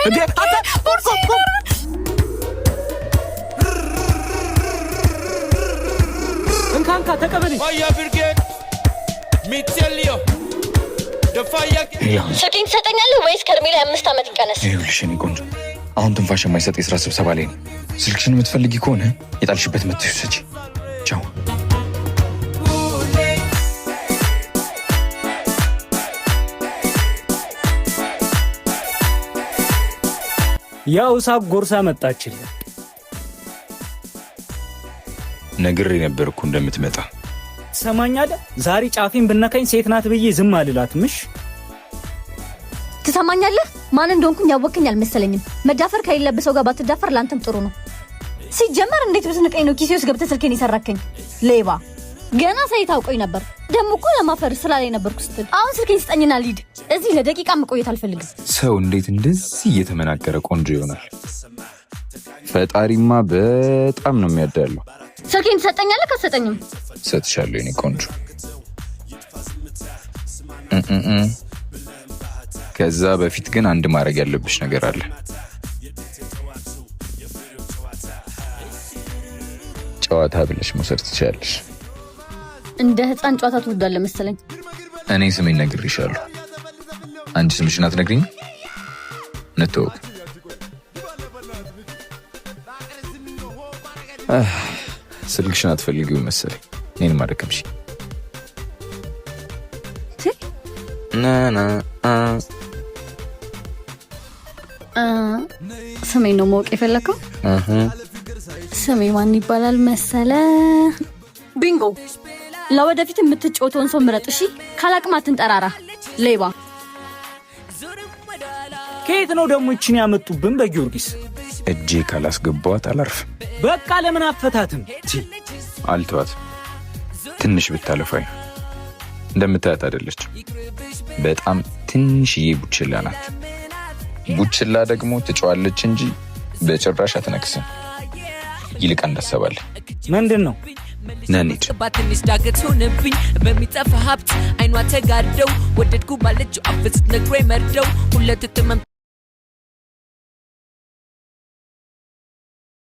እንዴ አታ እንካንካ ተቀበል ፋያ ብርጌድ ሚቴልዮ ደፋያ ስልኬን ትሰጠኛለህ ወይስ ከእድሜ ላይ 5 ዓመት ይቀነስ? ይኸውልሽ የእኔ ቆንጆ አሁን ትንፋሽ የማይሰጥ የሥራ ስብሰባ ላይ ነው። ስልክሽን የምትፈልጊ ከሆነ የጣልሽበት መጥተሽ ውሰጂ። ቻው። ያው ሳቅ ጎርሳ መጣችልህ። ነግሬ ነበር እኮ እንደምትመጣ። ትሰማኛለህ? ዛሬ ጫፌን ብነካኝ ሴት ናት ብዬ ዝም አልላትምሽ። ትሰማኛለህ? ማን እንደሆንኩኝ ያወቅኝ አልመሰለኝም። መዳፈር ከሌለበት ሰው ጋር ባትዳፈር ላንተም ጥሩ ነው። ሲጀመር እንዴት ብትንቀኝ ነው ኪሴ ውስጥ ገብተህ ስልኬን የሰራከኝ? ሌባ! ገና ሳይታውቀኝ ነበር። ደሞ እኮ ለማፈር ስላለኝ ነበርኩ ስትል። አሁን ስልኬን ስጠኝና ልሂድ። እዚህ ለደቂቃ መቆየት አልፈልግም። ሰው እንዴት እንደዚህ እየተመናገረ ቆንጆ ይሆናል? ፈጣሪማ በጣም ነው የሚያዳለው። ስልኬን ትሰጠኛለህ? ከሰጠኝም ሰጥሻለሁ የኔ ቆንጆ። ከዛ በፊት ግን አንድ ማድረግ ያለብሽ ነገር አለ። ጨዋታ ብለሽ መውሰድ ትችያለሽ። እንደ ህፃን ጨዋታ ትወዳለህ መሰለኝ። እኔ ስሜን ነግሬሻለሁ። አንቺ ስምሽን አትነግሪኝ? ነተው ስልክሽን አትፈልጊው መሰለኝ። እኔን ማደከምሽ ስሜ ነው ማወቅ የፈለከው? ስሜ ማን ይባላል መሰለ? ቢንጎ። ለወደፊት የምትጫወተውን ሰው ምረጥ እሺ? ካላቅም አትንጠራራ ሌባ። ከየት ነው ደግሞ እቺን ያመጡብን? በጊዮርጊስ እጄ ካላስገባዋት አላርፍም። በቃ ለምን አፈታትም? አልተዋት። ትንሽ ብታለፋኝ እንደምታያት አይደለች። በጣም ትንሽዬ ቡችላ ናት። ቡችላ ደግሞ ትጫዋለች እንጂ በጭራሽ አትነክስም። ይልቅ እንዳሰባለ ምንድን ነው ነኒት ባትንሽ ዳገት ሆነብኝ በሚጠፋ ሀብት አይኗ ተጋደው ወደድኩ ባለችው አፍስት ነግሮኝ መርደው ሁለት